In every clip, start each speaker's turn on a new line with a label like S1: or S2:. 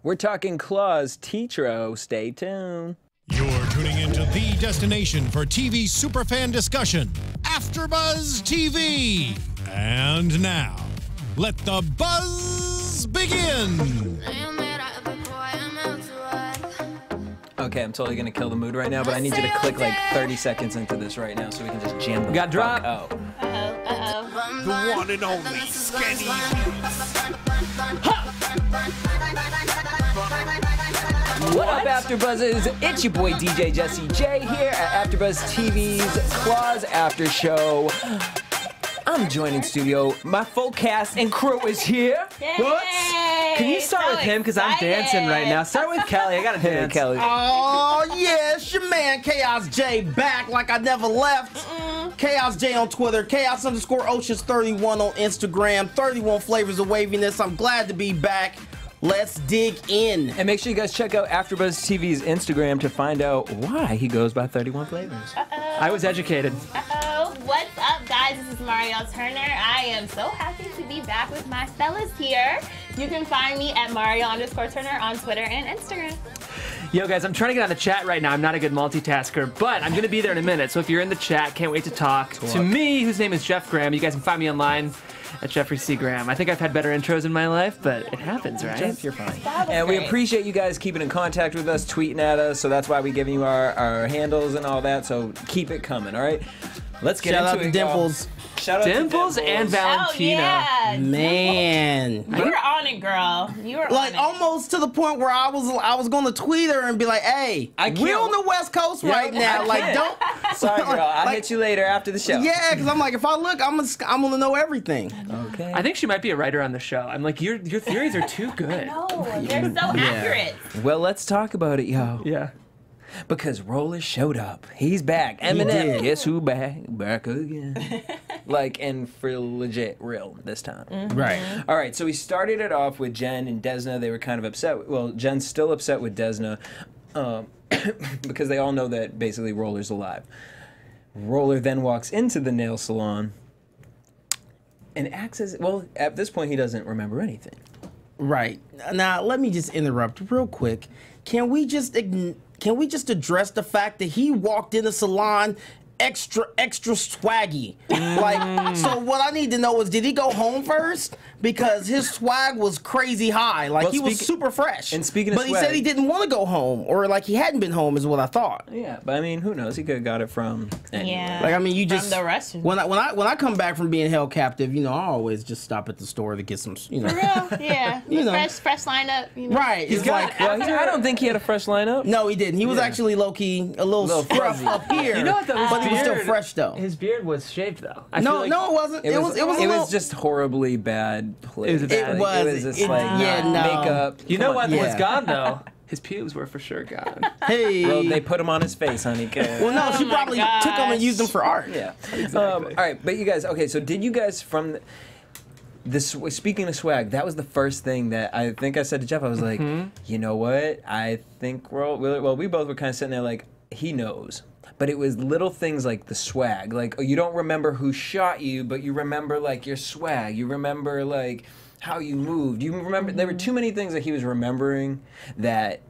S1: We're talking Claws, Teatro. Stay tuned.
S2: You're tuning into the destination for TV superfan discussion, AFTERBUZZ TV. And now, let the buzz begin.
S1: Okay, I'm totally gonna kill the mood right now, but I need you to click like 30 seconds into this right now so we can just jam the
S3: Got drop.
S1: out.
S2: The one and only Skinny.
S1: What up, AfterBuzzers? It's your boy DJ Jesse J here at AfterBuzz TV's Claws After Show. I'm joined in studio. My full cast and crew is here.
S3: What? Can you start with him? Because I'm dancing right now. Start with Kelly. I gotta dance.
S1: Kelly.
S4: Oh, yeah, it's your man, Chaos J, back like I never left. Chaos J on Twitter, Chaos_Oceans31 on Instagram, 31 Flavors of Waviness. I'm glad to be back. Let's dig in.
S1: And make sure you guys check out AfterBuzz TV's Instagram to find out why he goes by 31 Flavors.
S3: I was educated.
S5: What's up, guys? This is Mariel Turner. I am so happy to be back with my fellas here. You can find me at Mariel_Turner on Twitter and Instagram.
S3: Yo, guys, I'm trying to get on the chat right now. I'm not a good multitasker, but I'm going to be there in a minute. So if you're in the chat, can't wait to talk to me, whose name is Jeff Graham. You guys can find me online at Jeffrey C. Graham. I think I've had better intros in my life, but it happens, right?
S1: Jeff, you're fine. And we appreciate you guys keeping in contact with us, tweeting at us, so that's why we're giving you our handles and all that, so keep it coming, all right? Let's get
S4: Shout out
S1: into
S4: to
S1: it,
S4: Dimples.
S1: Shout out
S3: Dimples
S1: to Dimples
S3: and Valentina.
S5: Oh, yeah.
S4: Man.
S5: You were on it, girl. You were
S4: Like
S5: on it.
S4: almost to the point where I was gonna tweet her and be like, "Hey, we're on the West Coast right now. Like, don't."
S1: Sorry, girl. I'll
S4: like,
S1: hit you later after the show.
S4: Yeah, because I'm like, if I look, I'm gonna know everything.
S1: Okay.
S3: I think she might be a writer on the show. I'm like, your theories are too good.
S5: No, they're so accurate.
S1: Well, let's talk about it, yo.
S3: Yeah.
S1: Because Roller showed up. He's back.
S4: did.
S1: Eminem, guess who back? Back again. Like, and for legit, real this time.
S4: Right.
S1: All right, so we started it off with Jen and Desna. They were kind of upset. Well, Jen's still upset with Desna because they all know that basically Roller's alive. Roller then walks into the nail salon and acts as, well, at this point, he doesn't remember anything.
S4: Right. Now, let me just interrupt real quick. Can we just address the fact that he walked in the salon extra swaggy? Like, so what I need to know is, did he go home first? Because his swag was crazy high. Like,
S1: Well,
S4: he was super fresh.
S1: and speaking of
S4: but he
S1: swag-
S4: said he didn't want to go home, or like he hadn't been home is what I thought.
S1: Yeah, but I mean, who knows? He could have got it from anywhere.
S5: Yeah.
S4: Like, I mean, you just
S5: From the Russians.
S4: when I come back from being held captive, you know, I always just stop at the store to get some, you know.
S5: For real? Yeah.
S4: You know.
S5: Fresh lineup. You know.
S4: Right. It's like,
S1: Well, I don't think he had a fresh lineup.
S4: no, he didn't. He was actually low key a little scruff
S1: fuzzy.
S4: up here.
S3: You know what, though? His
S4: But he was still
S3: beard-
S4: fresh though.
S3: His beard was shaved, though. I feel
S4: No,
S3: like
S4: no, it wasn't. It was a
S1: It
S4: little,
S1: was just horribly bad play.
S3: It was a bad-
S1: It was just like
S4: yeah, no.
S1: makeup.
S3: You know what
S4: Yeah.
S3: was gone, though? His pubes were for sure gone.
S4: Hey.
S1: Well, they put him on his face, honey.
S4: Well, no, she
S5: Oh my
S4: probably took them and used them for art.
S1: Yeah.
S3: Exactly.
S1: All right, but you guys, okay, so did you guys from this, speaking of swag, that was the first thing that I think I said to Jeff. I was like, you know what? I think we both were kind of sitting there like, he knows. But it was little things like the swag. Like, you don't remember who shot you, but you remember, like, your swag. You remember, like, how you moved. You remember, there were too many things that he was remembering that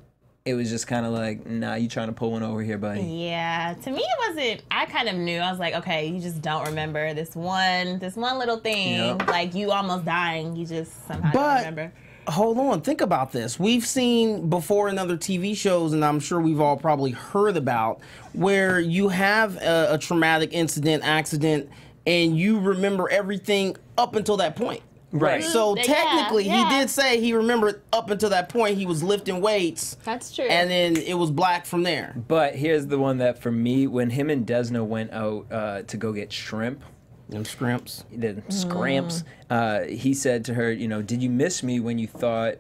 S1: it was just kind of like, nah, you trying to pull one over here, buddy.
S5: Yeah, to me it wasn't. I kind of knew. I was like, okay, you just don't remember this one little thing.
S1: Yep.
S5: Like you almost dying, you just somehow don't
S4: But
S5: remember.
S4: hold on, think about this. We've seen before in other TV shows, and I'm sure we've all probably heard about, where you have a traumatic incident, accident, and you remember everything up until that point.
S1: Right.
S4: So
S5: Yeah,
S4: technically,
S5: yeah.
S4: he did say he remembered up until that point he was lifting weights,
S5: That's true.
S4: and then it was black from there.
S1: But here's the one that for me, when him and Desna went out to go get shrimp,
S4: Them scrimps.
S1: the scramps, he said to her, you know, did you miss me when you thought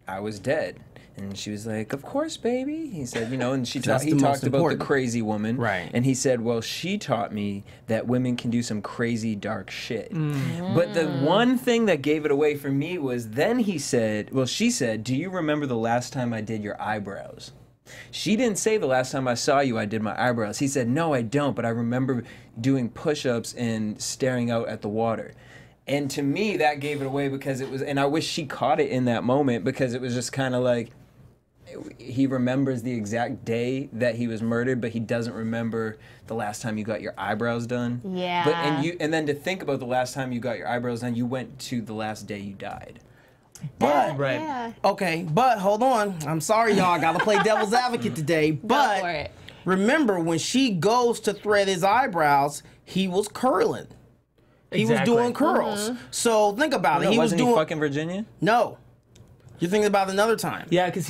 S1: I was dead? And she was like, of course, baby. He said, you know, and he
S4: That's
S1: talked
S4: the most
S1: about the
S4: important.
S1: crazy woman.
S4: Right.
S1: And he said, well, she taught me that women can do some crazy, dark shit. But the one thing that gave it away for me was then he said, well, she said, do you remember the last time I did your eyebrows? She didn't say the last time I saw you, I did my eyebrows. He said, no, I don't, but I remember doing push-ups and staring out at the water. And to me, that gave it away because it was, and I wish she caught it in that moment because it was just kind of like, he remembers the exact day that he was murdered, but he doesn't remember the last time you got your eyebrows done.
S5: Yeah.
S1: But and then to think about the last time you got your eyebrows done, you went to the last day you died.
S4: But
S3: Right.
S5: Yeah.
S4: okay, but hold on. I'm sorry, y'all. I gotta play devil's advocate today.
S5: Go for
S4: But
S5: it.
S4: remember, when she goes to thread his eyebrows, he was curling. He
S3: Exactly.
S4: was doing curls. So think about it. He was
S1: Wasn't
S4: doing
S1: he fucking Virginia?
S4: no. You're thinking about another time.
S3: Yeah, because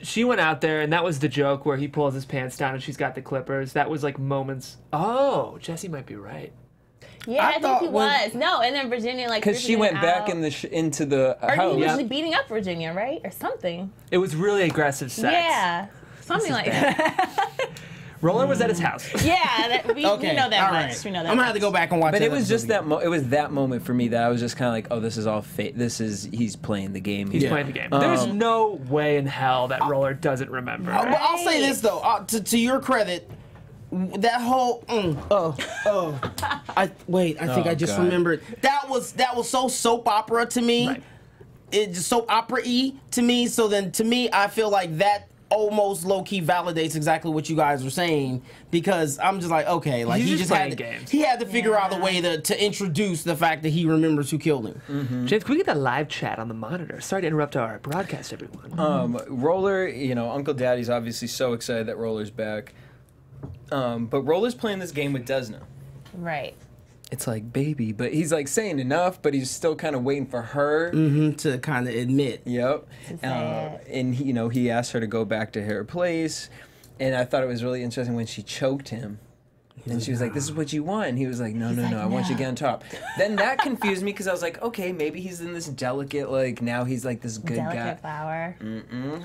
S3: she went out there, and that was the joke where he pulls his pants down and she's got the clippers. That was like moments. Oh, Jesse might be right.
S5: Yeah,
S4: I
S5: I think
S4: thought
S5: he
S4: when-
S5: was. No, and then Virginia, like,
S1: Because she
S5: freaking
S1: went back
S5: out.
S1: in into the
S5: Or
S1: house.
S5: he was
S3: Yeah.
S5: beating up Virginia, right? Or something.
S3: It was really aggressive sex.
S5: Yeah. Something like that.
S3: Roller was at his house.
S5: Yeah, we
S4: Okay,
S5: know that
S4: all
S5: much.
S4: right.
S5: We know that
S4: I'm gonna have to
S5: much.
S4: go back and watch.
S1: But
S4: that
S1: it was just
S4: episode
S1: that it was that moment for me that I was just kind of like, oh, this is all fake. He's playing the game.
S3: He's playing the game. There's no way in hell that Roller doesn't remember.
S4: Well, I'll say this though, to your credit, that whole I think
S1: Oh,
S4: I just
S1: God.
S4: remembered that was so soap opera to me.
S3: Right.
S4: It just soap opera-y to me. So then to me, I feel like that almost low-key validates exactly what you guys were saying, because I'm just like, okay, like
S3: He's
S4: he
S3: just
S4: just had
S3: playing games.
S4: he had to figure out a way to introduce the fact that he remembers who killed him.
S3: James, can we get that live chat on the monitor? Sorry to interrupt our broadcast, everyone.
S1: Roller, Uncle Daddy's obviously so excited that Roller's back. But Roller's playing this game with Desna.
S5: Right.
S1: It's like, baby, but he's like saying enough, but he's still kind of waiting for her.
S4: To kind of admit.
S1: Yep.
S5: say
S1: And he asked her to go back to her place, and I thought it was really interesting when she choked him. And she was like, "This is what you want." And he was like, "No, no, no, I want you to get on top." Then that confused me because I was like, "Okay, maybe he's in this delicate, like now he's like this good
S5: Delicate
S1: guy."
S5: flower.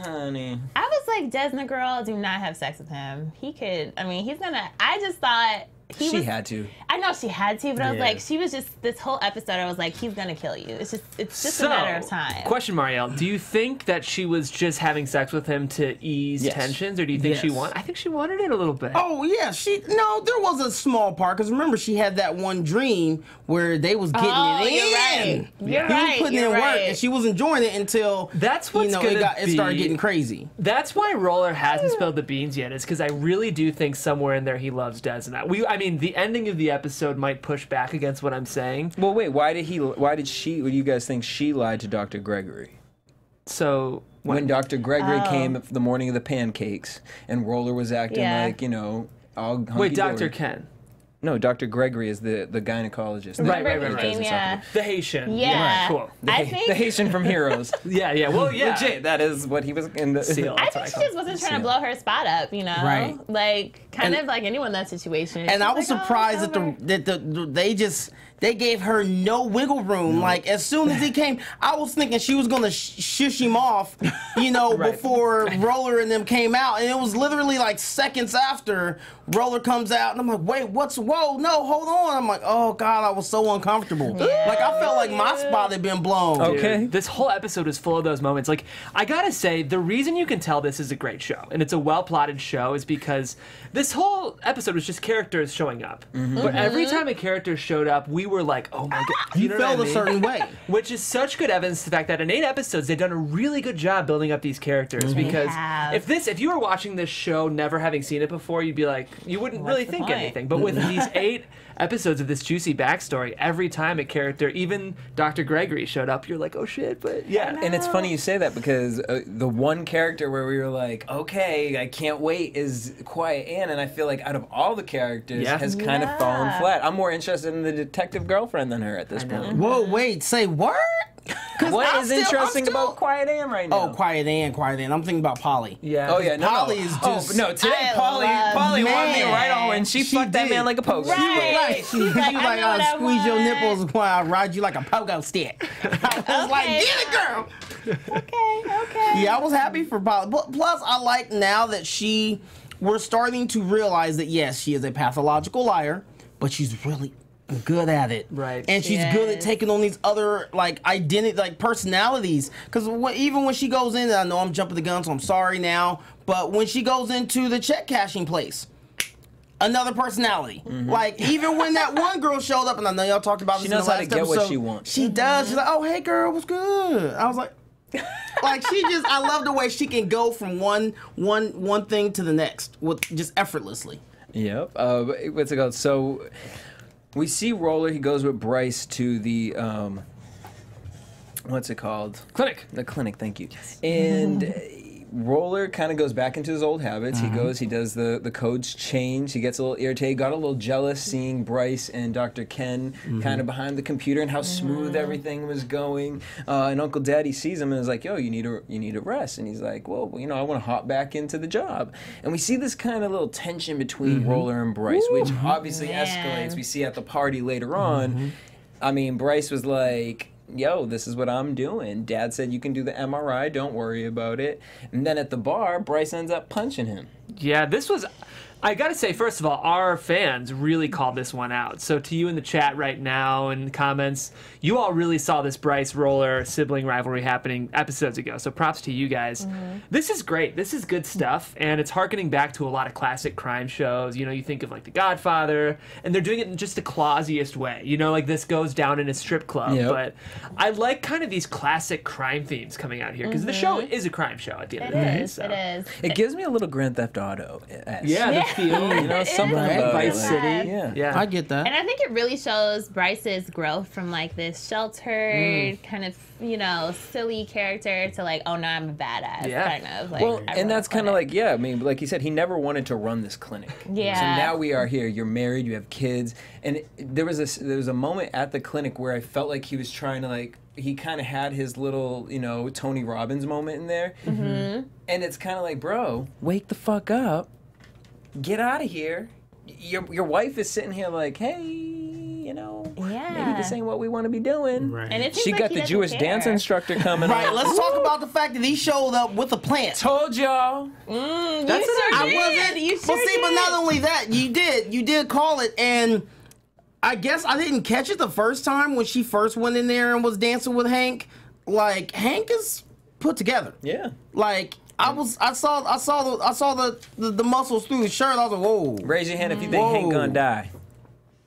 S1: Honey.
S5: I was like, Desna girl, do not have sex with him. He could, I mean, he's gonna, I just thought
S1: She had to.
S5: I know she had to, but I was
S4: Yeah.
S5: like, she was just, this whole episode, I was like, he's gonna kill you. It's just
S3: So,
S5: a matter of time.
S3: question, Mariel. Do you think that she was just having sex with him to ease
S1: Yes.
S3: tensions, or do you think she
S4: Yes.
S3: wanted? I think she wanted it a little bit.
S4: Oh yeah, there was a small part, because remember she had that one dream where they was getting
S5: Oh,
S4: it in.
S5: you're right. You're
S4: He was
S5: right.
S4: putting
S5: You're
S4: in work,
S5: right.
S4: and she was enjoying it until
S3: That's what's gonna
S4: it started
S3: be-
S4: getting crazy.
S3: That's why Roller hasn't spilled the beans yet, is because I really do think somewhere in there he loves Desna. I mean, the ending of the episode might push back against what I'm saying.
S1: Well, wait. What do you guys think she lied to Dr. Gregory?
S3: So
S1: When Dr. Gregory
S5: Oh.
S1: came the morning of the pancakes, and Roller was acting
S5: Yeah.
S1: like, all hunky-dory.
S3: wait, Dr. Ken,
S1: No, Dr. Gregory is the gynecologist.
S3: Right,
S5: Remember
S3: right,
S5: he
S3: right.
S5: came, yeah.
S3: the Haitian.
S5: Yeah.
S3: Cool.
S5: I think,
S1: The Haitian from Heroes.
S3: Yeah. Well, yeah.
S1: Legit, that is what he was in the
S3: Seal.
S5: I
S3: That's
S5: think
S3: what
S5: she
S3: I call
S5: just wasn't trying to blow her spot up,
S4: Right.
S5: Like, kind
S4: And-
S5: of like anyone in that situation.
S4: And
S5: She's
S4: I was
S5: like, oh,
S4: surprised
S5: it's
S4: that
S5: over.
S4: they gave her no wiggle room. Like as soon as he came, I was thinking she was gonna shush him off,
S3: Right.
S4: before Roller and them came out, and it was literally like seconds after Roller comes out, and I'm like, wait, whoa, no, hold on. I'm like, oh God, I was so uncomfortable.
S5: Yeah.
S4: Like I felt like my spot had been blown.
S1: Okay.
S3: Dude, this whole episode is full of those moments. Like, I gotta say, the reason you can tell this is a great show, and it's a well-plotted show, is because this whole episode was just characters showing up. But every time a character showed up, we were like, oh my God.
S4: You
S3: know what
S4: felt
S3: I
S4: a
S3: mean?
S4: certain way.
S3: Which is such good evidence to the fact that in 8 episodes, they've done a really good job building up these characters. Because
S5: have.
S3: if you were watching this show never having seen it before, you'd be like, you wouldn't really
S5: the
S3: think
S5: point?
S3: anything. But with these 8 episodes of this juicy backstory, every time a character, even Dr. Gregory showed up, you're like, oh shit, but yeah.
S1: And it's funny you say that because the one character where we were like, okay, I can't wait is Quiet Anne, and I feel like out of all the characters
S3: Yeah.
S1: has kind of
S5: Yeah.
S1: fallen flat. I'm more interested in the detective girlfriend than her at this point.
S4: Whoa, wait, say what? 'Cause
S1: What
S4: I'm
S1: is
S4: still- I'm
S1: interesting
S4: still-
S1: about Quiet Anne right now?
S4: Oh, Quiet Anne. I'm thinking about Polly.
S3: Yeah.
S1: Oh yeah, no,
S4: Polly
S1: no.
S4: is just-
S1: Oh, no, today
S5: I
S1: Polly
S5: love
S1: won me
S4: man.
S1: right on when she fucked that
S4: did.
S1: man like a post.
S5: Right.
S4: She was like,
S5: I know what I
S4: I'll squeeze your
S5: want."
S4: nipples while I ride you like a pogo stick. I was like,
S5: Okay.
S4: get it, girl.
S5: Okay.
S4: Yeah, I was happy for Polly. But plus, I like now that we're starting to realize that, yes, she is a pathological liar, but she's really good at it.
S3: Right.
S4: And she's good at
S5: Yes.
S4: taking on these other, personalities. Because even when she goes in, I know I'm jumping the gun, so I'm sorry now, but when she goes into the check cashing place, another personality. Like, even when that one girl showed up, and I know y'all talked about this in the last episode.
S1: She knows how to get what she wants.
S4: She does. She's like, oh, hey, girl, what's good? I was like, I love the way she can go from one thing to the next with just effortlessly.
S1: Yep. What's it called? So we see Roller. He goes with Bryce to the what's it called?
S3: Clinic.
S1: The clinic. Thank you. And Roller kind of goes back into his old habits. He goes. He does the codes change. He gets a little irritated. Got a little jealous seeing Bryce and Dr. Ken kind of behind the computer and how smooth everything was going. And Uncle Daddy sees him and is like, "Yo, you need a rest." And he's like, "Well, you know, I want to hop back into the job." And we see this kind of little tension between Roller and Bryce, which obviously escalates. We see at the party later on. I mean, Bryce was like, "Yo, this is what I'm doing. Dad said you can do the MRI. Don't worry about it." And then at the bar, Bryce ends up punching him.
S3: Yeah, this was... I gotta say, first of all, our fans really called this one out. So to you in the chat right now and the comments, you all really saw this Bryce Roller sibling rivalry happening episodes ago. So props to you guys. This is great. This is good stuff, and it's harkening back to a lot of classic crime shows. You know, you think of like The Godfather, and they're doing it in just the clawsiest way. You know, like this goes down in a strip club. But I like kind of these classic crime themes coming out here because the show is a crime show at the end of the day. So.
S5: It is.
S1: It gives me a little Grand Theft Auto-esque.
S3: Yeah, the feel, you know, something about
S1: Vice
S3: City.
S1: Yeah.
S4: I get that.
S5: And I think it really shows Bryce's growth from like this sheltered kind of, you know, silly character to like, oh no, I'm a badass kind of. Like,
S1: well, and that's kind of like, I mean, like he said, he never wanted to run this clinic.
S5: Yeah.
S1: So now we are here. You're married. You have kids. And there was a moment at the clinic where I felt like he was trying to like, he kind of had his little, you know, Tony Robbins moment in there. And it's kind of like, bro, wake the fuck up. Get out of here. Your wife is sitting here like, hey, you know, maybe this ain't what we want to be doing.
S4: Right.
S5: And it seems
S1: She
S5: like
S1: got
S5: he
S1: the
S5: doesn't
S1: Jewish
S5: care.
S1: dance instructor coming
S4: Right,
S1: on.
S4: let's talk about the fact that he showed up with a plant.
S1: Told y'all.
S5: You sure did. You sure
S4: But see, but not only that, you did call it, and I guess I didn't catch it the first time when she first went in there and was dancing with Hank. Like, Hank is put together.
S1: Yeah.
S4: Like, I saw the muscles through his shirt. I was like, whoa.
S1: Raise your hand if you think Hank gonna die.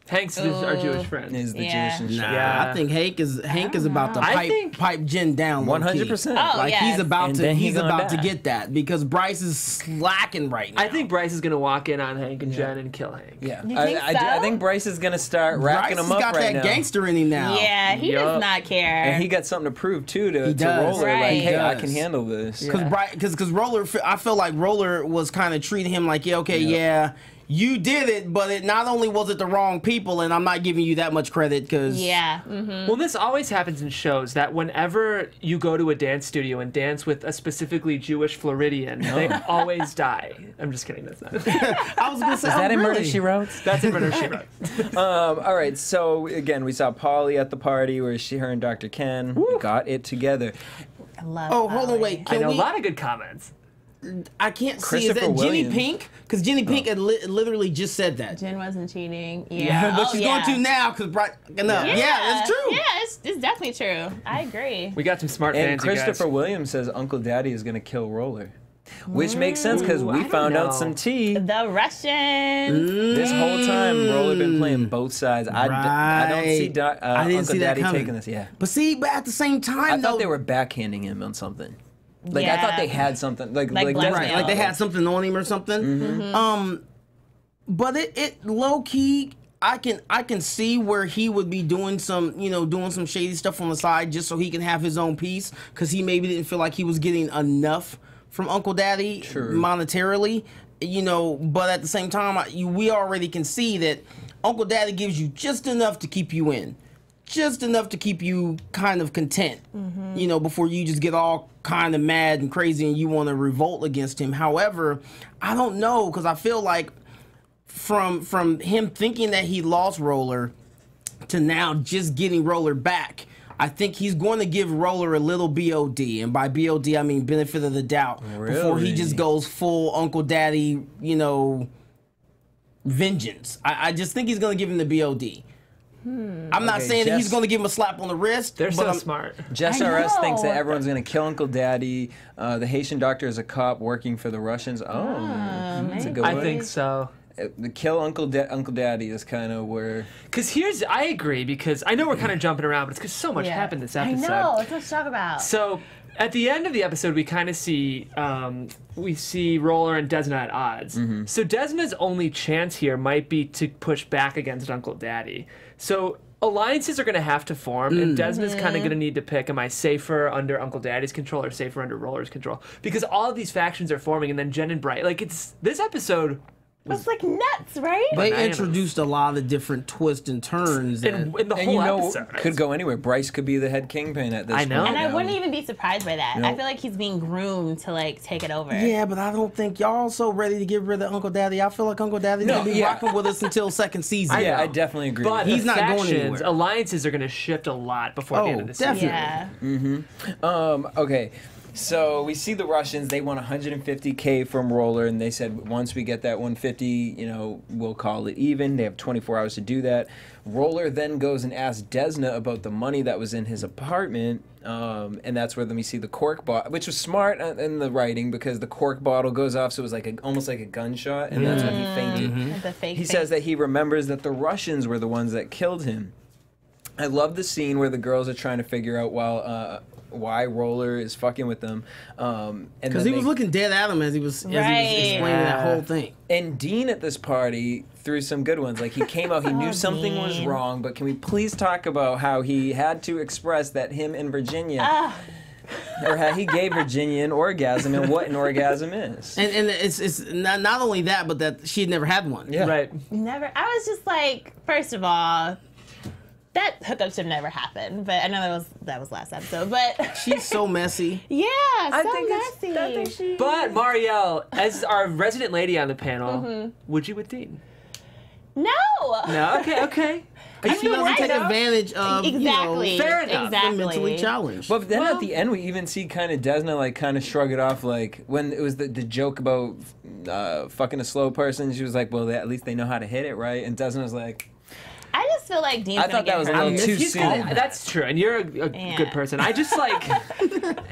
S3: Hank's our Jewish friend.
S1: Is the
S5: Yeah.
S1: Jewish instructor.
S4: I think Hank is about to pipe Jen down.
S1: 100%.
S5: Oh,
S4: Like
S5: yes.
S4: he's about
S1: And
S4: to
S1: then he
S4: he's
S1: gonna
S4: about to
S1: die.
S4: get that because Bryce is slacking right now.
S3: I think Bryce is gonna walk in on Hank and Jen and kill Hank.
S1: Yeah.
S5: You think so?
S1: I think Bryce is gonna start
S4: Bryce
S1: racking
S4: has
S1: them up
S4: got
S1: right
S4: that
S1: now.
S4: gangster in him now.
S5: Yeah, he does not care.
S1: And he got something to prove too to
S4: does.
S1: Roller. Like,
S5: Right.
S1: hey, I
S4: He
S1: can
S4: does.
S1: handle this.
S4: Because Roller, I feel like Roller was kind of treating him like, you did it, but it not only was it the wrong people, and I'm not giving you that much credit because
S3: Well, this always happens in shows that whenever you go to a dance studio and dance with a specifically Jewish Floridian, they always die. I'm just kidding. That's not.
S4: I was gonna say,
S1: Is that in Murder,
S4: really?
S1: She Wrote?
S3: That's in Murder, She Wrote.
S1: All right, so again, we saw Polly at the party where her and Dr. Ken got it together.
S5: I love
S4: Oh, hold on, wait.
S3: I
S4: Can
S3: know a
S4: we?
S3: lot of good comments.
S4: I can't see. Is
S1: Christopher
S4: that Jenny
S1: Williams.
S4: Pink? Because Jenny Pink had literally just said that.
S5: Jen wasn't cheating. Yeah,
S4: But she's going to now because yeah, it's true.
S5: Yeah, it's definitely true. I agree.
S3: We got some smart
S1: And
S3: fans, you guys.
S1: Christopher Williams says Uncle Daddy is gonna kill Roller. Which makes sense because
S3: I
S1: we
S3: don't
S1: found out
S3: know.
S1: some tea.
S5: The Russians.
S1: This whole time, Roller been playing both sides. I don't see
S4: I didn't
S1: Uncle
S4: see that
S1: Daddy
S4: coming.
S1: taking this. Yeah,
S4: But at the same time,
S1: I thought they were backhanding him on something. Like I thought they had something. Like
S5: blackmail.
S4: right, like they had something on him or something. But it low key, I can see where he would be doing some shady stuff on the side just so he can have his own piece because he maybe didn't feel like he was getting enough from Uncle Daddy monetarily, But at the same time, we already can see that Uncle Daddy gives you just enough to keep you in. Just enough to keep you kind of content, before you just get all kind of mad and crazy and you want to revolt against him. However, I don't know because I feel like from him thinking that he lost Roller to now just getting Roller back, I think he's going to give Roller a little BOD, and by BOD I mean benefit of the doubt, before he just goes full Uncle Daddy, vengeance. I just think he's going to give him the BOD. I'm not saying that he's going to give him a slap on the wrist.
S3: They're
S4: but
S3: so
S4: I'm-
S3: smart.
S1: Jess
S5: I
S1: RS thinks that
S5: know.
S1: everyone's gonna kill Uncle Daddy. The Haitian doctor is a cop working for the Russians. Oh, that's a good
S3: I
S1: one.
S3: think so.
S1: the kill Uncle Daddy is kind of where.
S3: Because I agree, because I know we're kind of jumping around, but it's because so much happened this episode.
S5: I know, it's much to talk about.
S3: So at the end of the episode, we kind of see Roller and Desna at odds. So Desna's only chance here might be to push back against Uncle Daddy. So alliances are going to have to form, and Desna's kind of going to need to pick, am I safer under Uncle Daddy's control or safer under Roller's control? Because all of these factions are forming, and then Jen and Bright, like, this episode
S5: was like nuts, right?
S4: They introduced a lot of different twists and turns.
S3: in the whole episode.
S1: Could go anywhere. Bryce could be the head kingpin at this point.
S3: I know.
S5: And I wouldn't even be surprised by that.
S1: Nope.
S5: I feel like he's being groomed to like take it over.
S4: Yeah, but I don't think y'all so ready to get rid of Uncle Daddy. I feel like Uncle Daddy's gonna be rocking with us until second season.
S1: I definitely agree.
S3: But
S4: he's not going anywhere.
S3: Alliances are going to shift a lot before the end of the season.
S4: Definitely.
S5: Yeah.
S1: Okay. So we see the Russians, they want 150K from Roller, and they said once we get that 150, we'll call it even. They have 24 hours to do that. Roller then goes and asks Desna about the money that was in his apartment, and that's where then we see the cork bottle, which was smart in the writing because the cork bottle goes off, so it was like almost like a gunshot, and that's when he fainted.
S5: The fake
S1: He says that he remembers that the Russians were the ones that killed him. I love the scene where the girls are trying to figure out why Roller is fucking with them.
S4: Because he was looking dead at him as he was explaining that whole thing.
S1: And Dean at this party threw some good ones. Like, he came out, he knew something was wrong, but can we please talk about how he had to express that him and Virginia... or how he gave Virginia an orgasm and what an orgasm is.
S4: And it's not only that, but that she had never had one.
S1: Yeah.
S3: Right.
S5: Never. I was just like, first of all, that hookup should never happen. But I know that was last episode. But
S4: she's so messy.
S5: Yeah,
S1: I
S5: so messy.
S3: But Mariel, as our resident lady on the panel, would you with Dean?
S5: No.
S3: No? Okay.
S4: She doesn't take advantage of,
S3: fair enough.
S4: the mentally challenged.
S1: But then at the end, we even see kind of Desna like kind of shrug it off, like when it was the joke about fucking a slow person. She was like, "Well, at least they know how to hit it, right?" And Desna was like,
S5: I just feel like Dean's
S1: I thought that was a little too soon.
S3: That's true, and you're a good person. I just like,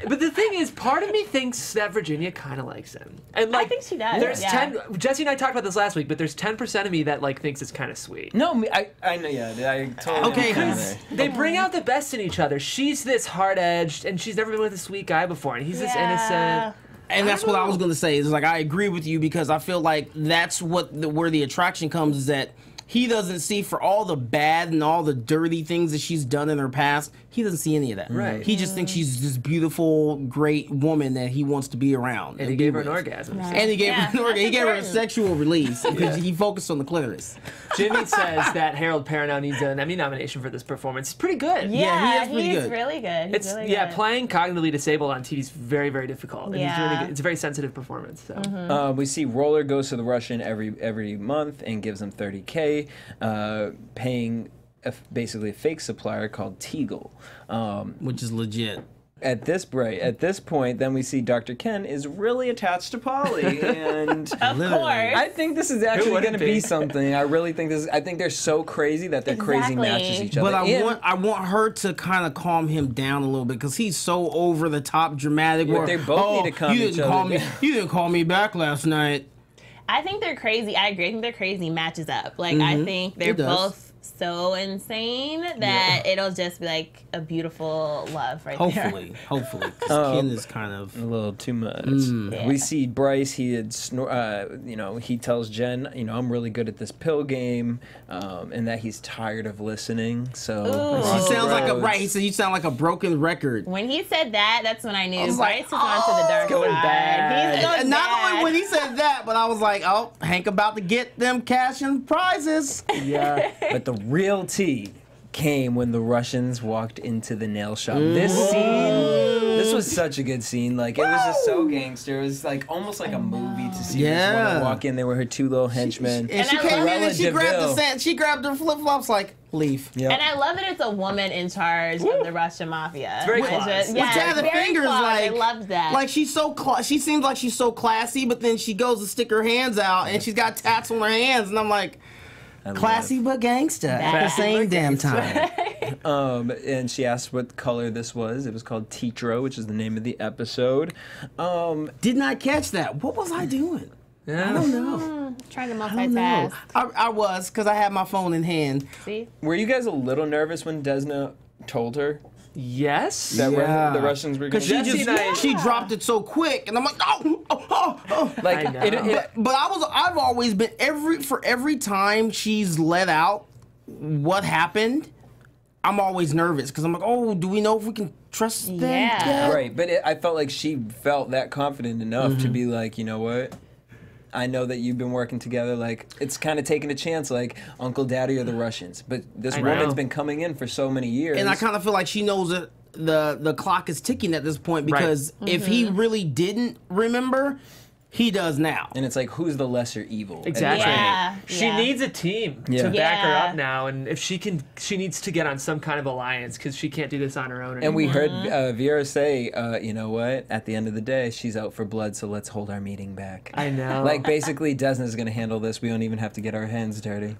S3: but the thing is, part of me thinks that Virginia kind of likes him, and like,
S5: I think she does.
S3: There's 10. Jesse and I talked about this last week, but there's 10% of me that like thinks it's kind of sweet.
S1: No, I know, yeah, I totally.
S4: Okay,
S1: because
S3: they bring out the best in each other. She's this hard-edged, and she's never been with a sweet guy before, and he's this innocent.
S4: And that's what I was gonna say. Is like I agree with you because I feel like that's where the attraction comes is that he doesn't see for all the bad and all the dirty things that she's done in her past. He doesn't see any of that.
S3: Right.
S4: He just thinks she's this beautiful, great woman that he wants to be around.
S3: And he gave her an orgasm.
S5: Right.
S4: And he gave her an orgasm. He gave her a
S5: important.
S4: sexual release because he focused on the clitoris.
S3: Jimmy says that Harold Perrineau needs an Emmy nomination for this performance. It's pretty good.
S5: Yeah,
S4: he is pretty
S5: he's
S4: good.
S5: really good. He's really good.
S3: Playing cognitively disabled on TV is very, very difficult. And he's really good. It's a very sensitive performance. So.
S1: we see Roller goes to the Russian every month and gives them 30K, paying basically a fake supplier called Teagle.
S4: Which is legit.
S1: At this point, then we see Dr. Ken is really attached to Polly, and
S5: Of course.
S1: I think this is actually going to be something. I really think this. I think they're so crazy that their crazy
S5: Exactly.
S1: matches each other.
S4: But I want her to kind of calm him down a little bit because he's so over the top dramatic.
S1: But
S4: Where,
S1: they both need to calm each other down.
S4: You didn't call me back last night.
S5: I think they're crazy. I agree. I think they're crazy matches up. Like, I think they're
S4: It does.
S5: both so insane that it'll just be like a beautiful love right there.
S4: Hopefully. Because Ken is kind of...
S1: A little too much.
S5: Yeah.
S1: We see Bryce. He had, he tells Jen, I'm really good at this pill game, and that he's tired of listening. So
S4: She sounds like he said you sound like a broken record.
S5: When he said that, that's when I knew
S4: was
S5: Bryce
S4: like,
S5: has gone to the dark
S3: going
S5: side.
S3: bad.
S5: He's going
S4: And not
S5: bad.
S4: only when he said that, but I was like, oh, Hank about to get them cash and prizes.
S1: yeah. But the real tea came when the Russians walked into the nail shop. This was such a good scene. Like, it was just so gangster. It was like almost like a movie to see this woman walk in there with her two little henchmen.
S4: And she
S5: I
S4: came
S5: love
S4: in and she
S1: Cruella
S4: grabbed
S1: de Vil.
S4: she grabbed her flip flops like leave.
S1: Yep.
S5: And I love that it's a woman in charge of the Russian mafia.
S3: very
S5: Which
S3: Claws.
S5: is-
S3: With
S5: yeah,
S4: With
S5: very
S4: fingers,
S5: Claws.
S4: like
S5: I love that.
S4: Like she's so she seems like she's so classy, but then she goes to stick her hands out and she's got tats on her hands, and I'm like, classy but gangsta at the
S5: Classy
S4: same damn time.
S1: And she asked what color this was. It was called Teatro, which is the name of the episode.
S4: Did not catch that. What was I doing?
S3: Yeah.
S4: I don't know.
S5: Trying to
S4: I don't know.
S5: multitask.
S4: I was, because I had my phone in hand.
S5: See?
S1: Were you guys a little nervous when Desna told her
S3: Yes.
S1: that
S4: Yeah.
S1: the Russians were going
S4: Because
S1: to
S4: she dropped it so quick, and I'm like, oh.
S1: like
S3: I know.
S4: But I've always been every time she's let out what happened, I'm always nervous because I'm like, oh, do we know if we can trust them?
S5: Yeah.
S1: Right, but I felt like she felt that confident enough to be like, you know what? I know that you've been working together. Like, it's kind of taking a chance, like Uncle Daddy or the Russians. But this
S3: I
S1: woman's
S3: know.
S1: been coming in for so many years.
S4: And I kind of feel like she knows that the clock is ticking at this point because if he really didn't remember, he does now.
S1: And it's like, who's the lesser evil?
S3: Exactly.
S5: Yeah.
S3: She
S5: yeah.
S3: needs a team
S1: Yeah.
S3: to back her
S5: Yeah.
S3: up now, and if she needs to get on some kind of alliance because she can't do this on her own anymore.
S1: And we heard Vera say, you know what? At the end of the day, she's out for blood, so let's hold our meeting back.
S3: I know.
S1: Like, basically, Desna's going to handle this. We don't even have to get our hands dirty.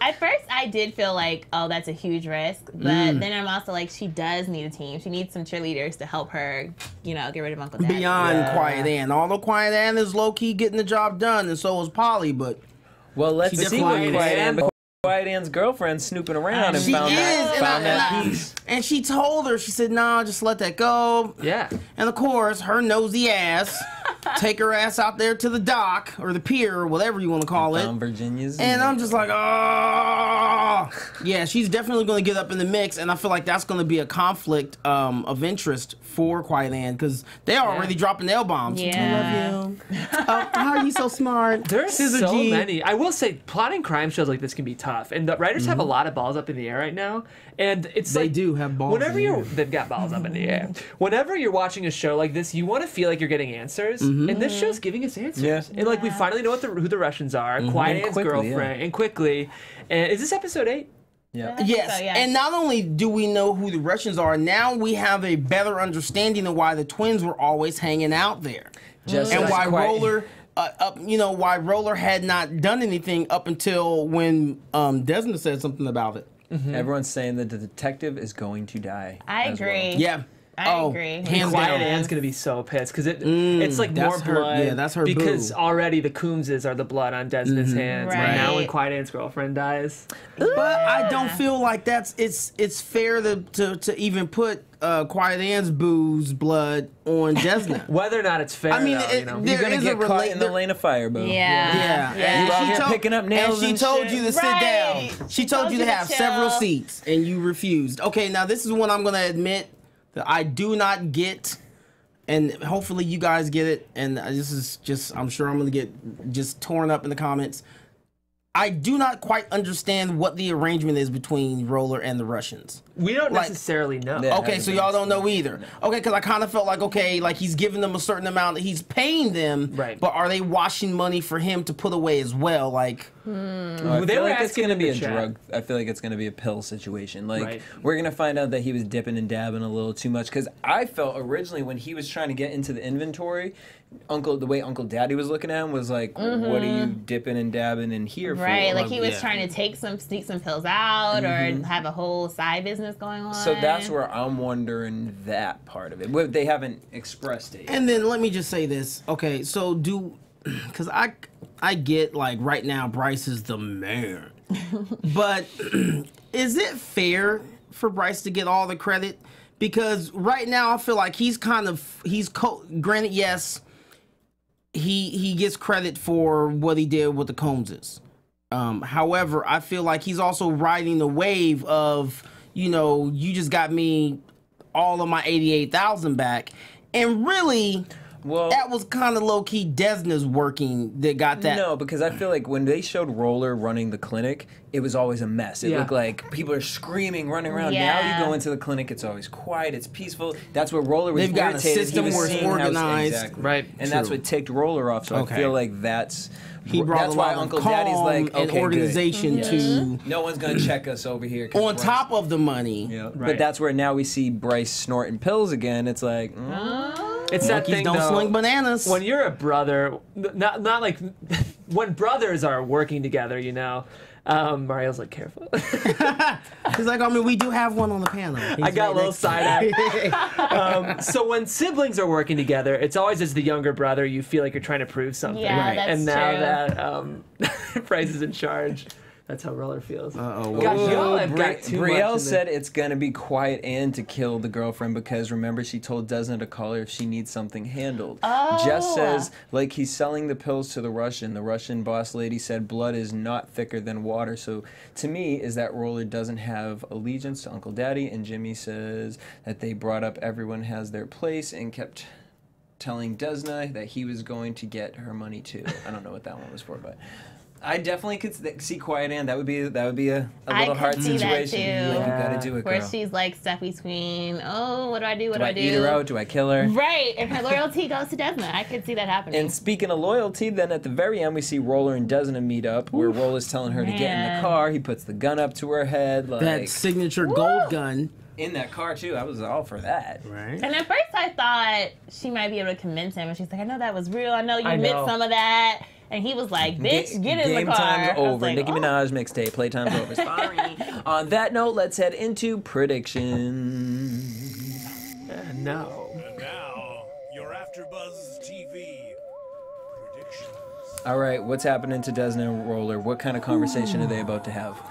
S5: At first, I did feel like, oh, that's a huge risk. But then I'm also like, she does need a team. She needs some cheerleaders to help her, get rid of Uncle Daddy.
S4: Beyond Quiet Ann. Although Quiet Ann is low-key getting the job done, and so is Polly, but...
S1: Well, let's
S4: She
S1: see what
S4: definitely
S1: Quiet
S4: is.
S1: Ann, because Quiet Ann's girlfriend snooping around and
S4: She
S1: found that
S4: is,
S1: piece.
S4: and she told her, she said, nah, just let that go.
S3: Yeah.
S4: And of course, her nosy ass, take her ass out there to the dock, or the pier, or whatever you want to call it.
S1: Virginia's.
S4: And I'm just like, oh. Yeah, she's definitely going to get up in the mix, and I feel like that's going to be a conflict of interest for Quiet Ann, because they're already dropping nail bombs.
S5: Yeah.
S4: I love you. How are you so smart?
S3: There's
S4: Scissor
S3: so
S4: G.
S3: many. I will say, plotting crime shows like this can be tough, and the writers have a lot of balls up in the air right now. And it's
S4: They
S3: like,
S4: do have balls
S3: Whenever
S4: in the air.
S3: they've got balls up in the air. Whenever you're watching a show like this, you want to feel like you're getting answers, and this show's giving us answers.
S1: Yeah.
S3: And like we finally know who the Russians are, Quiet
S1: And
S3: Ann's
S1: quickly,
S3: girlfriend, and quickly. And is this episode 8?
S1: Yeah.
S4: Yes,
S5: So, yeah.
S4: and not only do we know who the Russians are, now we have a better understanding of why the twins were always hanging out there,
S1: Just
S4: and
S1: like
S4: why
S1: Quiet-
S4: Roller, why Roller had not done anything up until when Desna said something about it.
S1: Everyone's saying that the detective is going to die.
S5: I
S1: as well.
S5: agree.
S4: Yeah,
S5: I agree.
S4: hands
S3: Quiet
S4: down.
S3: Ann's gonna be so pissed because it's like more
S4: that's her-
S3: blood.
S4: yeah, that's her
S3: because
S4: boo.
S3: already the Coombses are the blood on Desna's hands.
S5: Right.
S3: And now when Quiet Ann's girlfriend dies,
S4: But I don't feel like it's fair to even put Quiet Ann's boo's blood on Desna.
S3: whether or not it's fair,
S4: I mean,
S3: though,
S1: You're
S4: there
S1: gonna
S4: is
S1: get
S4: a
S1: caught
S4: relate.
S1: in the lane of fire, boo.
S5: Yeah.
S4: Yeah,
S1: You out here picking up nails
S4: and she
S1: and
S4: told
S1: shit.
S4: you to sit
S5: Right.
S4: down. She told you to have
S5: chill.
S4: several seats, and you refused. Okay, now this is one I'm going to admit that I do not get, and hopefully you guys get it. And this is just, I'm sure I'm going to get just torn up in the comments. I do not quite understand what the arrangement is between Roller and the Russians.
S3: we don't
S4: like-
S3: necessarily know.
S1: Yeah.
S4: Okay, so y'all don't know either. Okay, because I kind of felt like, okay, like he's giving them a certain amount that he's paying them,
S3: Right.
S4: but are they washing money for him to put away as well? Like,
S1: I
S3: They
S1: feel
S3: were
S1: like it's
S3: asking
S1: gonna
S3: in
S1: be
S3: the
S1: a
S3: chat.
S1: drug. I feel like it's gonna be a pill situation. Like
S3: Right.
S1: we're gonna find out that he was dipping and dabbing a little too much. Because I felt originally when he was trying to get into the inventory, the way Uncle Daddy was looking at him was like, "What are you dipping and dabbing in here for?"
S5: Right, like he was
S4: Yeah.
S5: trying to sneak some pills out or have a whole side business going on.
S1: So that's where I'm wondering that part of it. Well, they haven't expressed it yet.
S4: and then let me just say this. Okay, so because I get like right now Bryce is the man, but is it fair for Bryce to get all the credit? Because right now I feel like granted, yes, he gets credit for what he did with the Combses. However, I feel like he's also riding the wave of, you just got me all of my 88,000 back, and really,
S1: Well,
S4: that was kind of low key Desna's working that got that.
S1: no, because I feel like when they showed Roller running the clinic, it was always a mess. It
S3: Yeah.
S1: looked like people are screaming, running around. Now
S5: Yeah.
S1: you go into the clinic, it's always quiet, it's peaceful. That's where Roller was
S4: They've got a
S1: irritated. He
S4: system
S1: was
S4: where it's
S1: seeing how-
S4: organized.
S1: exactly.
S3: Right.
S1: And that's
S4: True.
S1: what ticked Roller off. So
S4: Okay.
S1: I feel like that's
S4: Brought
S1: that's
S4: a
S1: why
S4: lot of
S1: Uncle
S4: calm
S1: Daddy's like,
S4: and
S1: okay, good.
S4: organization to
S1: No one's gonna check us over here. 'cause
S4: on
S1: Bryce-
S4: top of the money.
S1: Yeah.
S3: Right.
S1: But that's where now we see Bryce snorting pills again. It's like,
S3: It's that
S4: Monkeys
S3: thing
S4: don't
S3: though,
S4: sling bananas.
S3: when you're a brother, not like when brothers are working together, Mariel's like, careful.
S4: He's like, I mean, we do have one on the panel.
S3: I got a little side eye. So when siblings are working together, it's always as the younger brother, you feel like you're trying to prove something.
S5: Yeah, that's
S3: and now
S5: true.
S3: that Price is in charge, that's how Roller feels.
S4: Uh-oh.
S3: Gosh, y'all have got too much
S1: Brielle
S3: in
S1: said it's gonna be quiet and to kill the girlfriend because remember she told Desna to call her if she needs something handled.
S5: Oh.
S1: Jess says like he's selling the pills to the Russian. The Russian boss lady said blood is not thicker than water. So to me is that Roller doesn't have allegiance to Uncle Daddy, and Jimmy says that they brought up everyone has their place and kept telling Desna that he was going to get her money too. I don't know what that one was for, but I definitely could see Quiet Ann. That would be a little hard situation.
S5: That too.
S1: Like, you gotta do it, girl.
S5: Where she's like stuck between, oh, what do I do? What
S1: do I eat her out? Do I kill her?
S5: Right, and her loyalty goes to Desna. I could see that happening.
S1: And speaking of loyalty, then at the very end we see Roller and Desna meet up, where Roller's telling her to get in the car. He puts the gun up to her head, like
S4: That signature gold gun.
S1: in that car too. I was all for that.
S4: Right.
S5: And at first I thought she might be able to convince him, and she's like, I know that was real. I know you
S3: I
S5: admit
S3: know.
S5: some of that. And he was like, bitch, get in the
S1: Game
S5: car.
S1: time's
S5: I was
S1: over.
S5: like,
S1: Nicki
S5: oh.
S1: Minaj mixtape. Playtime's over. Sorry. On that note, let's head into predictions.
S3: No.
S2: And now, your AfterBuzz TV predictions.
S1: All right, what's happening to Desna and Roller? What kind of conversation are they about to have?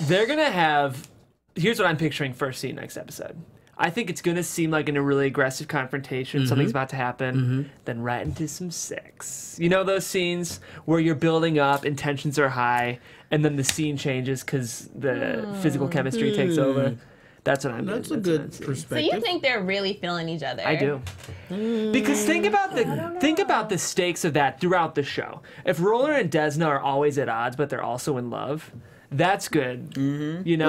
S3: They're going to have, here's what I'm picturing first scene next episode. I think it's going to seem like in a really aggressive confrontation, something's about to happen, then right into some sex. You know those scenes where you're building up, and tensions are high, and then the scene changes because the physical chemistry takes over? That's what I'm
S4: That's a good perspective.
S5: So you think they're really feeling each other?
S3: I do. Because think about the stakes of that throughout the show. If Roller and Desna are always at odds, but they're also in love, that's good. You know,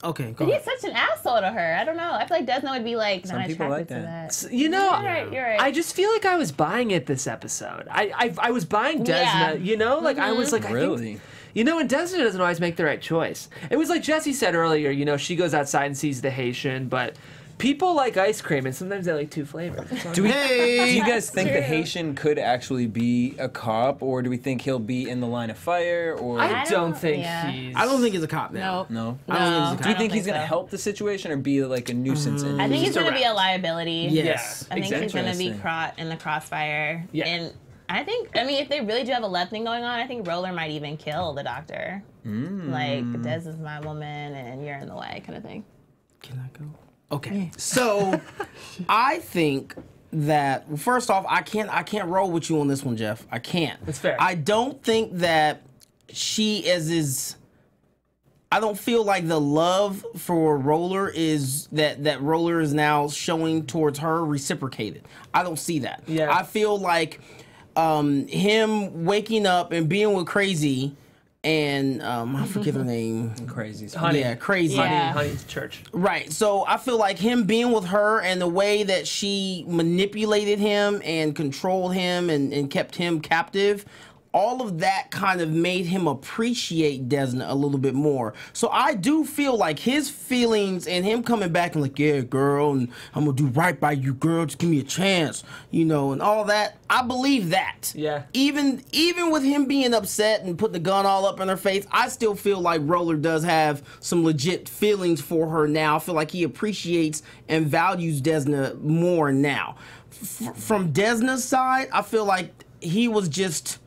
S4: Okay, go
S5: He's
S4: ahead.
S5: such an asshole to her. I don't know. I feel like Desna would be like not
S1: people
S5: attracted
S1: like
S5: to
S1: that.
S5: that.
S3: you know,
S5: You're right.
S3: I just feel like I was buying it this episode. I was buying Desna,
S5: Yeah.
S3: you know? Like, I was like, I
S1: Really?
S3: think, you know, and Desna doesn't always make the right choice. It was like Jesse said earlier, you know, she goes outside and sees the Haitian, but people like ice cream, and sometimes they like two flavors.
S1: Do you guys think the Haitian could actually be a cop, or do we think he'll be in the line of fire? Or
S3: I don't think
S5: yeah.
S3: he's...
S4: I don't think he's a cop now.
S1: no?
S4: I don't think he's a
S1: Do
S4: cop.
S1: you think he's
S5: so.
S1: gonna help the situation or be like a nuisance?
S5: I think he's
S3: Just
S5: going to be a
S3: around.
S5: liability.
S4: Yes.
S5: I think he's going to be
S1: Interesting.
S5: caught in the crossfire.
S3: Yeah.
S5: And I mean, if they really do have a love thing going on, I think Roller might even kill the doctor. Like, Des is my woman and you're in the way kind of thing.
S4: Can I go? Okay. So I think that first off, I can't roll with you on this one, Jeff. I can't.
S3: That's fair.
S4: I don't think that I don't feel like the love for Roller is that Roller is now showing towards her reciprocated. I don't see that.
S3: Yeah.
S4: I feel like him waking up and being with Crazy and I forget her name.
S1: Crazy.
S3: Honey.
S4: Yeah, Crazy.
S5: Yeah.
S3: Honey's church.
S4: Right. So I feel like him being with her and the way that she manipulated him and controlled him and kept him captive, all of that kind of made him appreciate Desna a little bit more. So I do feel like his feelings and him coming back and like, yeah, girl, and I'm gonna do right by you, girl, just give me a chance, you know, and all that. I believe that.
S3: Yeah.
S4: Even with him being upset and putting the gun all up in her face, I still feel like Roller does have some legit feelings for her now. I feel like he appreciates and values Desna more now. From Desna's side, I feel like he was just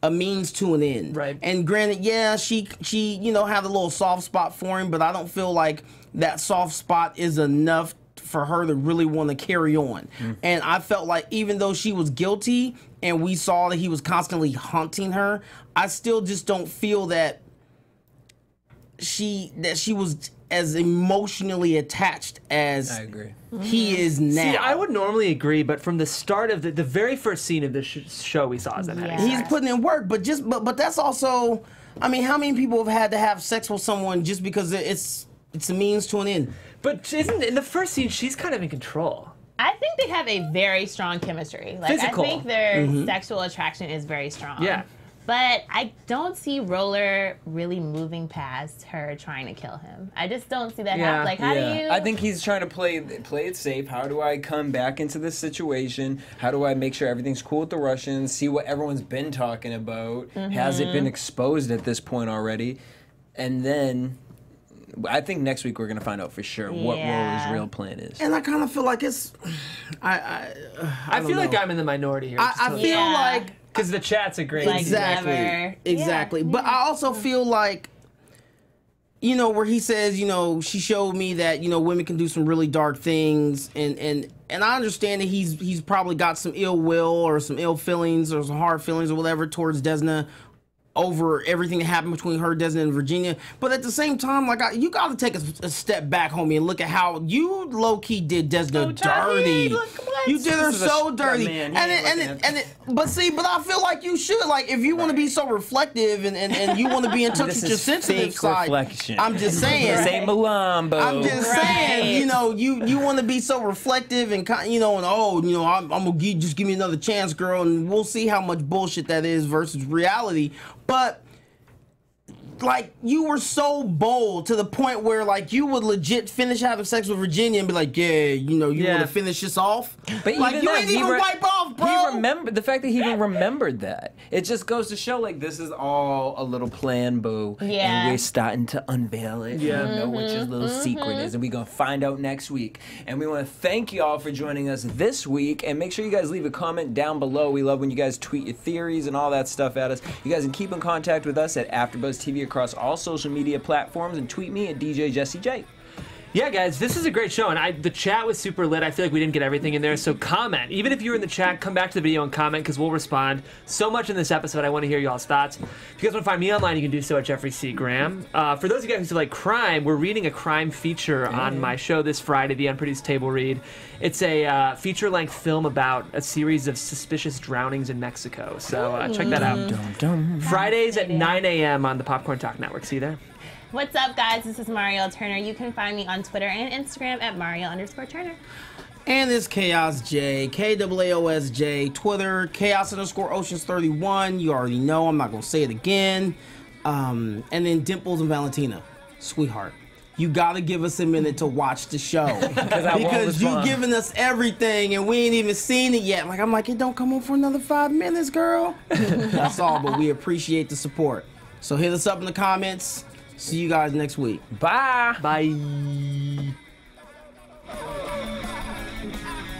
S4: a means to an end.
S3: Right.
S4: And granted, yeah, she you know, had a little soft spot for him, but I don't feel like that soft spot is enough for her to really want to carry on. And I felt like even though she was guilty and we saw that he was constantly haunting her, I still just don't feel that she was as emotionally attached as
S1: I agree.
S4: he is now.
S3: See, I would normally agree, but from the start of the very first scene of the show we saw is them having
S5: Yeah.
S4: He's putting in work, but that's also, I mean, how many people have had to have sex with someone just because it's a means to an end?
S3: But isn't in the first scene she's kind of in control?
S5: I think they have a very strong chemistry. Like,
S3: Physical.
S5: I think their sexual attraction is very strong.
S3: Yeah.
S5: But I don't see Roller really moving past her trying to kill him. I just don't see that happen. Like, how do you...
S1: I think he's trying to play it safe. How do I come back into this situation? How do I make sure everything's cool with the Russians? See what everyone's been talking about. Has it been exposed at this point already? And then... I think next week we're going to find out for sure what Roller's real plan is.
S4: And I kind of feel like it's...
S3: I feel like I'm in the minority here.
S4: I feel like...
S3: Because the chat's a great...
S5: Like
S4: Exactly.
S5: never.
S4: Exactly. But I also feel like, you know, where he says, you know, she showed me that, you know, women can do some really dark things. And I understand that he's probably got some ill will or some ill feelings or some hard feelings or whatever towards Desna over everything that happened between her, Desna, and Virginia. But at the same time, like, you got to take a step back, homie, and look at how you low-key did Desna dirty. You did her so dirty. But I feel like you should. Like, if you want to be so reflective and you want to be in touch with your sensitive side,
S1: reflection.
S4: I'm just saying.
S1: Say Malambo.
S4: I'm just saying, you know, you want to be so reflective and, you know, and I'm going to just give me another chance, girl, and we'll see how much bullshit that is versus reality. But, like, you were so bold to the point where, like, you would legit finish having sex with Virginia and be like, yeah, you know, you want to finish this off?
S1: But
S4: like, you ain't even wipe off, bro.
S1: He remembered the fact that he even remembered that. It just goes to show, like, this is all a little plan, boo.
S5: Yeah.
S1: And we're starting to unveil it.
S3: Yeah.
S1: We know what your little secret is, and we're going to find out next week. And we want to thank you all for joining us this week, and make sure you guys leave a comment down below. We love when you guys tweet your theories and all that stuff at us. You guys can keep in contact with us at AfterBuzz TV across all social media platforms, and tweet me at DJ Jesse J.
S3: Yeah, guys, this is a great show, and the chat was super lit. I feel like we didn't get everything in there, so comment. Even if you're in the chat, come back to the video and comment, because we'll respond. So much in this episode, I want to hear y'all's thoughts. If you guys want to find me online, you can do so at Jeffrey C. Graham. For those of you guys who like crime, we're reading a crime feature on my show this Friday, The Unproduced Table Read. It's a feature-length film about a series of suspicious drownings in Mexico, so check that out. Fridays at 9 a.m. on the Popcorn Talk Network. See you there.
S5: What's up, guys? This is Mariel Turner. You can find me on Twitter and Instagram at Mariel_Turner.
S4: And it's Chaos J, KAASJ, Twitter, Chaos_Oceans31. You already know, I'm not going to say it again. And then Dimples and Valentina, sweetheart. You gotta give us a minute to watch the show. Because you giving us everything and we ain't even seen it yet. Like, I'm like, it don't come on for another 5 minutes, girl. That's all, but we appreciate the support. So hit us up in the comments. See you guys next week.
S1: Bye.
S3: Bye.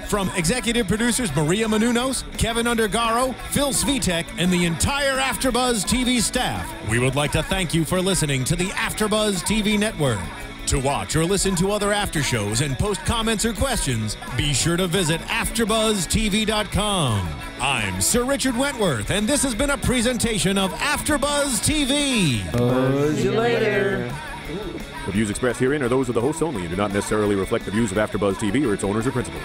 S2: From executive producers Maria Menounos, Kevin Undergaro, Phil Svitek, and the entire AfterBuzz TV staff, we would like to thank you for listening to the AfterBuzz TV network. To watch or listen to other after shows and post comments or questions, be sure to visit AfterBuzzTV.com. I'm Sir Richard Wentworth, and this has been a presentation of AfterBuzz TV.
S1: Buzz you later.
S6: The views expressed herein are those of the hosts only and do not necessarily reflect the views of AfterBuzz TV or its owners or principals.